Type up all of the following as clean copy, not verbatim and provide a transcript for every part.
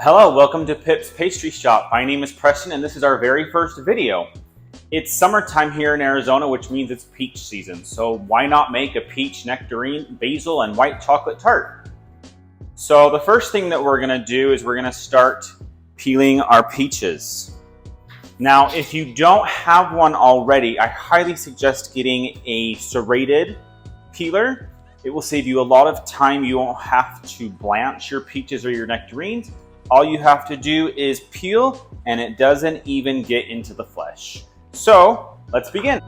Hello, welcome to Pips Pastry Shop. My name is Preston and this is our very first video. It's summertime here in Arizona, which means it's peach season. So why not make a peach, nectarine, basil, and white chocolate tart? So the first thing that we're gonna do is we're gonna start peeling our peaches. Now, if you don't have one already, I highly suggest getting a serrated peeler. It will save you a lot of time. You won't have to blanch your peaches or your nectarines. All you have to do is peel, and it doesn't even get into the flesh. So let's begin.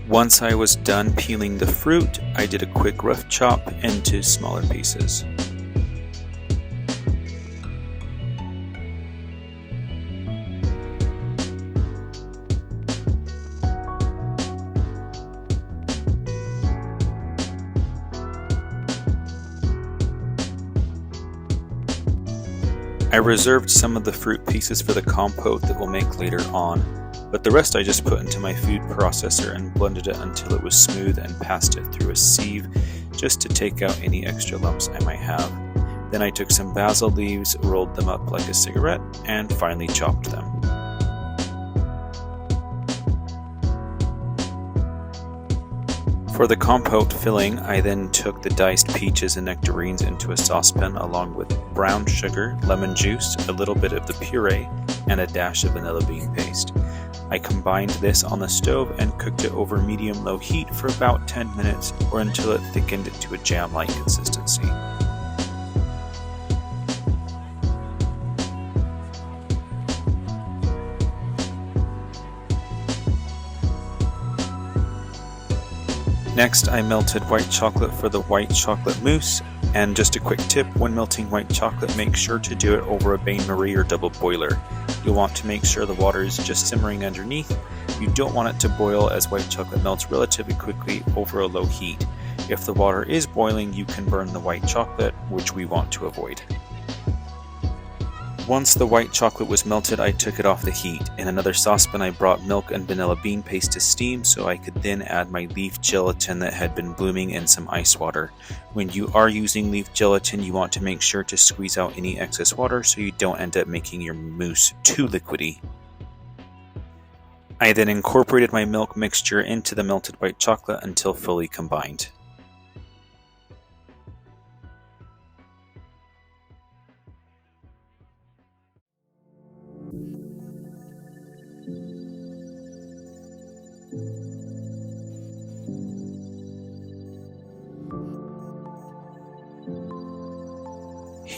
Once I was done peeling the fruit, I did a quick rough chop into smaller pieces. I reserved some of the fruit pieces for the compote that we'll make later on, but the rest I just put into my food processor and blended it until it was smooth and passed it through a sieve just to take out any extra lumps I might have. Then I took some basil leaves, rolled them up like a cigarette, and finally chopped them. For the compote filling, I then took the diced peaches and nectarines into a saucepan along with brown sugar, lemon juice, a little bit of the puree, and a dash of vanilla bean paste. I combined this on the stove and cooked it over medium-low heat for about 10 minutes or until it thickened to a jam-like consistency. Next, I melted white chocolate for the white chocolate mousse, and just a quick tip, when melting white chocolate, make sure to do it over a bain-marie or double boiler. You'll want to make sure the water is just simmering underneath. You don't want it to boil as white chocolate melts relatively quickly over a low heat. If the water is boiling, you can burn the white chocolate, which we want to avoid. Once the white chocolate was melted, I took it off the heat. In another saucepan, I brought milk and vanilla bean paste to steam so I could then add my leaf gelatin that had been blooming in some ice water. When you are using leaf gelatin, you want to make sure to squeeze out any excess water so you don't end up making your mousse too liquidy. I then incorporated my milk mixture into the melted white chocolate until fully combined.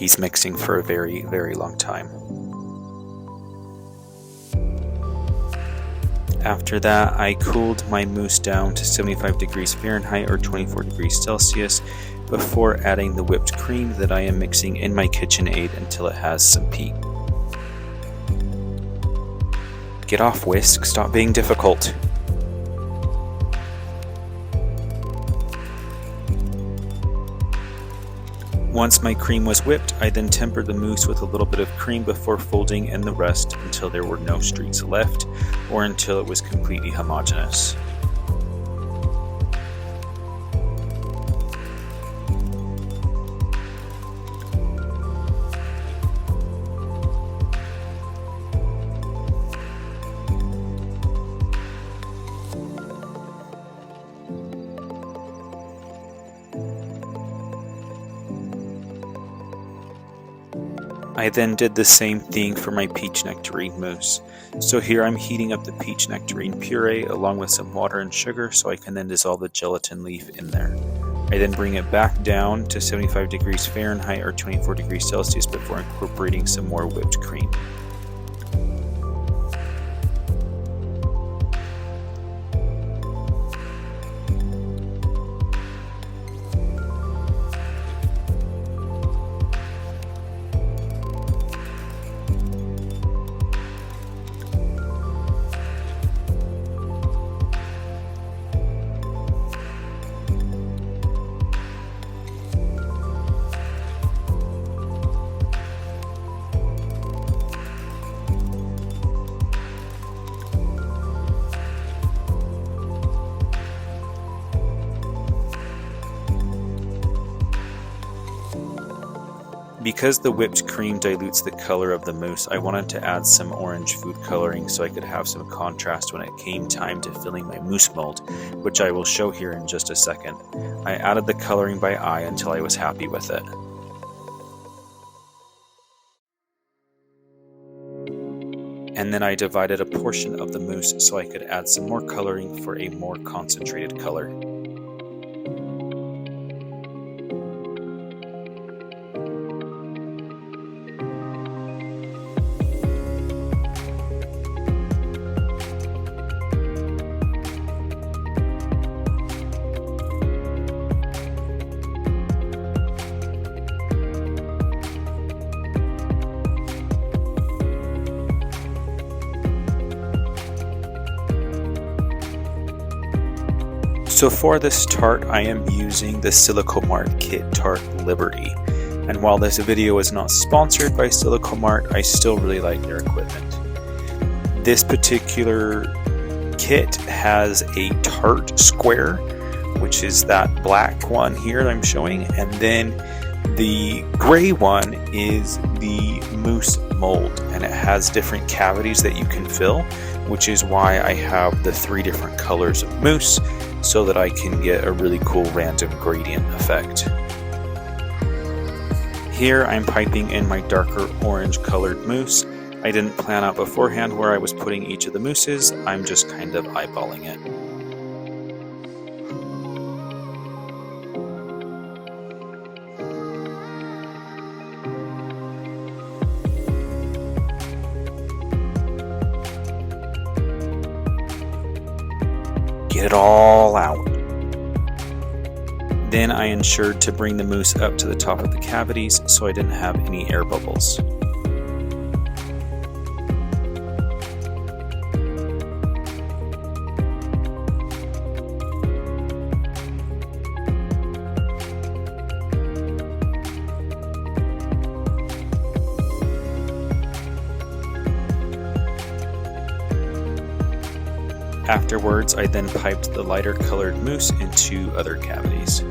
He's mixing for a very, very long time. After that, I cooled my mousse down to 75 degrees Fahrenheit or 24 degrees Celsius before adding the whipped cream that I am mixing in my KitchenAid until it has some peat. Get off, whisk, stop being difficult. Once my cream was whipped, I then tempered the mousse with a little bit of cream before folding in the rest until there were no streaks left or until it was completely homogeneous. I then did the same thing for my peach nectarine mousse. So here I'm heating up the peach nectarine puree along with some water and sugar so I can then dissolve the gelatin leaf in there. I then bring it back down to 75 degrees Fahrenheit or 24 degrees Celsius before incorporating some more whipped cream. Because the whipped cream dilutes the color of the mousse, I wanted to add some orange food coloring so I could have some contrast when it came time to filling my mousse mold, which I will show here in just a second. I added the coloring by eye until I was happy with it. And then I divided a portion of the mousse so I could add some more coloring for a more concentrated color. So for this tart, I am using the Silikomart Kit Tart Liberty. And while this video is not sponsored by Silikomart, I still really like their equipment. This particular kit has a tart square, which is that black one here that I'm showing, and then the gray one is the mousse mold, and it has different cavities that you can fill, which is why I have the 3 different colors of mousse, so that I can get a really cool random gradient effect. Here I'm piping in my darker orange colored mousse. I didn't plan out beforehand where I was putting each of the mousses, I'm just kind of eyeballing it. Get it all out. Then I ensured to bring the mousse up to the top of the cavities so I didn't have any air bubbles. Afterwards, I then piped the lighter colored mousse into other cavities.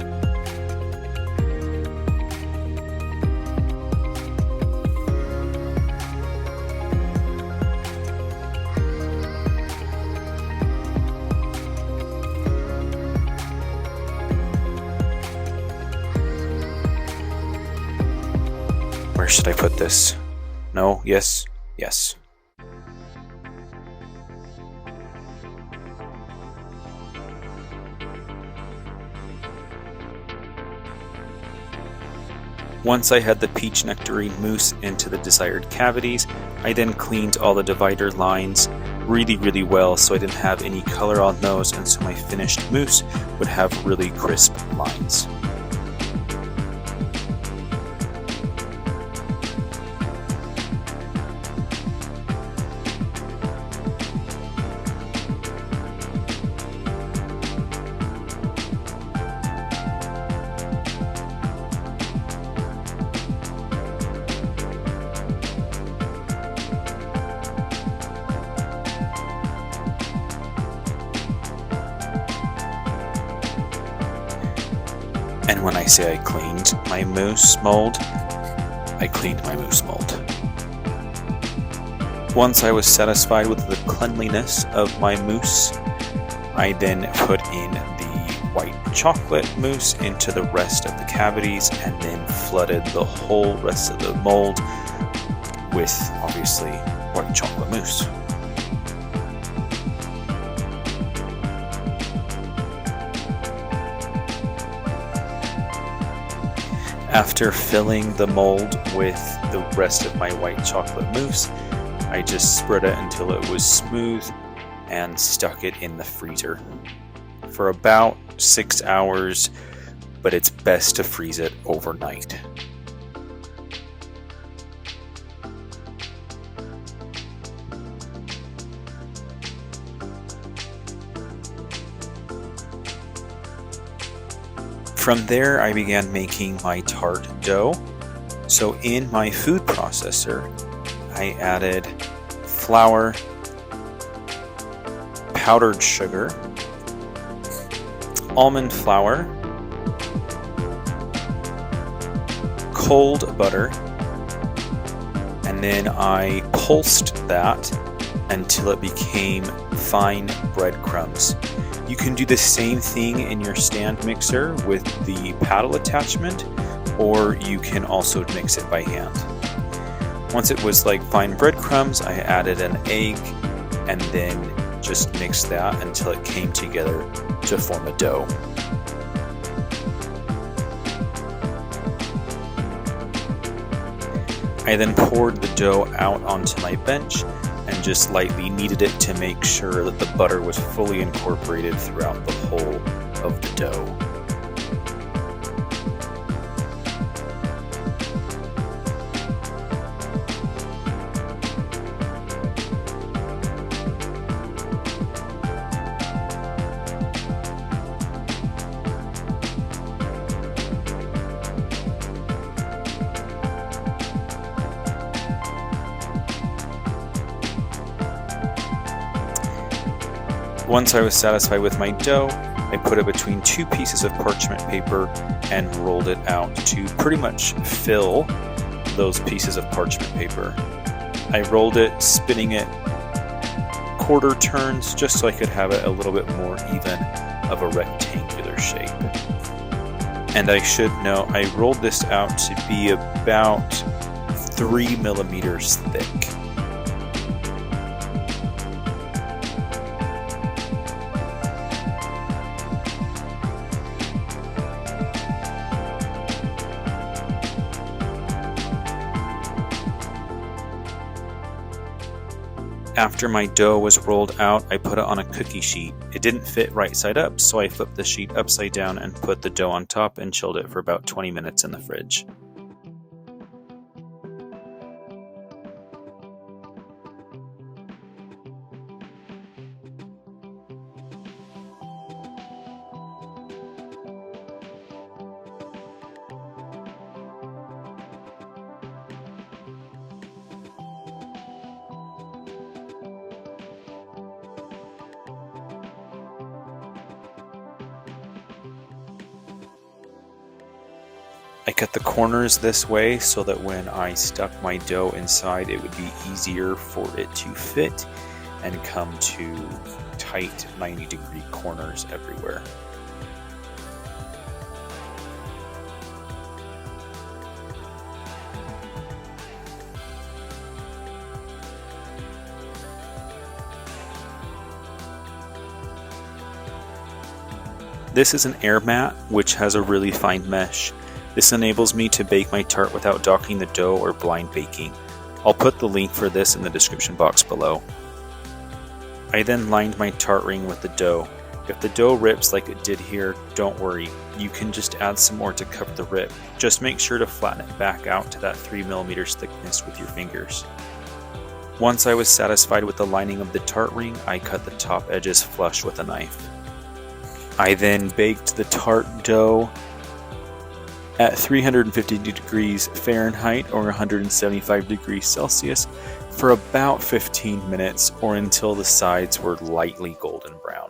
Where should I put this? No, yes, yes. Once I had the peach nectarine mousse into the desired cavities, I then cleaned all the divider lines really well so I didn't have any color on those, and so my finished mousse would have really crisp lines. And when I say I cleaned my mousse mold, I cleaned my mousse mold. Once I was satisfied with the cleanliness of my mousse, I then put in the white chocolate mousse into the rest of the cavities and then flooded the whole rest of the mold with, obviously, white chocolate mousse. After filling the mold with the rest of my white chocolate mousse, I just spread it until it was smooth and stuck it in the freezer for about 6 hours, but it's best to freeze it overnight. From there, I began making my tart dough. So in my food processor, I added flour, powdered sugar, almond flour, cold butter, and then I pulsed that until it became fine breadcrumbs. You can do the same thing in your stand mixer with the paddle attachment, or you can also mix it by hand. Once it was like fine breadcrumbs, I added an egg and then just mixed that until it came together to form a dough. I then poured the dough out onto my bench and just lightly kneaded it to make sure that the butter was fully incorporated throughout the whole of the dough. Once I was satisfied with my dough, I put it between two pieces of parchment paper and rolled it out to pretty much fill those pieces of parchment paper. I rolled it, spinning it quarter turns just so I could have it a little bit more even of a rectangular shape. And I should note, I rolled this out to be about 3 millimeters thick. After my dough was rolled out, I put it on a cookie sheet. It didn't fit right side up, so I flipped the sheet upside down and put the dough on top and chilled it for about 20 minutes in the fridge. I cut the corners this way so that when I stuck my dough inside, it would be easier for it to fit and come to tight 90-degree corners everywhere. This is an air mat which has a really fine mesh. This enables me to bake my tart without docking the dough or blind baking. I'll put the link for this in the description box below. I then lined my tart ring with the dough. If the dough rips like it did here, don't worry. You can just add some more to cover the rip. Just make sure to flatten it back out to that 3 millimeters thickness with your fingers. Once I was satisfied with the lining of the tart ring, I cut the top edges flush with a knife. I then baked the tart dough at 350 degrees Fahrenheit or 175 degrees Celsius for about 15 minutes or until the sides were lightly golden brown.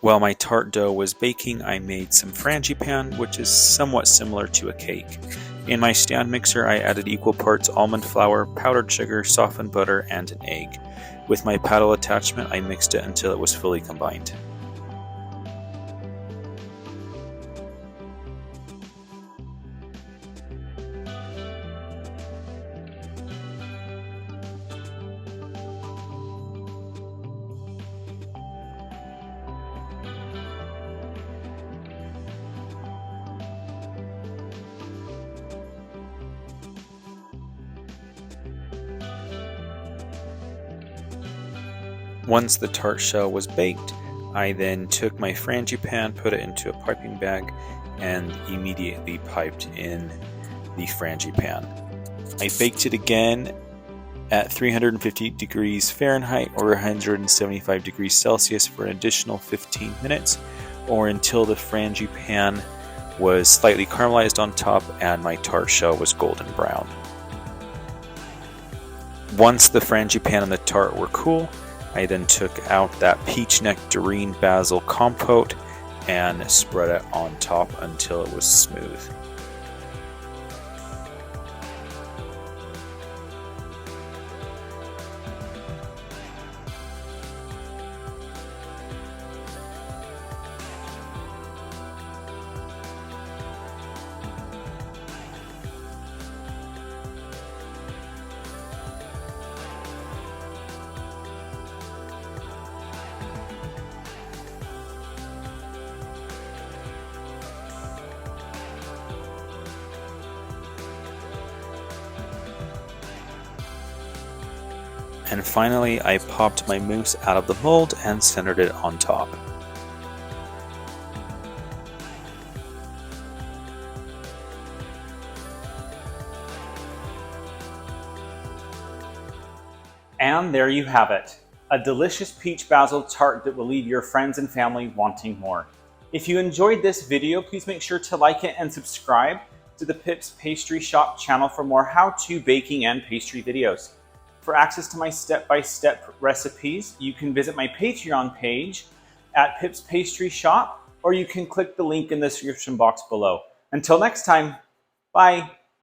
While my tart dough was baking, I made some frangipane, which is somewhat similar to a cake. In my stand mixer, I added equal parts almond flour, powdered sugar, softened butter, and an egg. With my paddle attachment, I mixed it until it was fully combined. Once the tart shell was baked, I then took my frangipane, put it into a piping bag, and immediately piped in the frangipane. I baked it again at 350 degrees Fahrenheit or 175 degrees Celsius for an additional 15 minutes, or until the frangipane was slightly caramelized on top and my tart shell was golden brown. Once the frangipane and the tart were cool, I then took out that peach nectarine basil compote and spread it on top until it was smooth. And finally, I popped my mousse out of the mold and centered it on top. And there you have it, a delicious peach basil tart that will leave your friends and family wanting more. If you enjoyed this video, please make sure to like it and subscribe to the Pips Pastry Shop channel for more how-to baking and pastry videos. For access to my step-by-step recipes, you can visit my Patreon page at Pips Pastry Shop, or you can click the link in the description box below. Until next time, bye!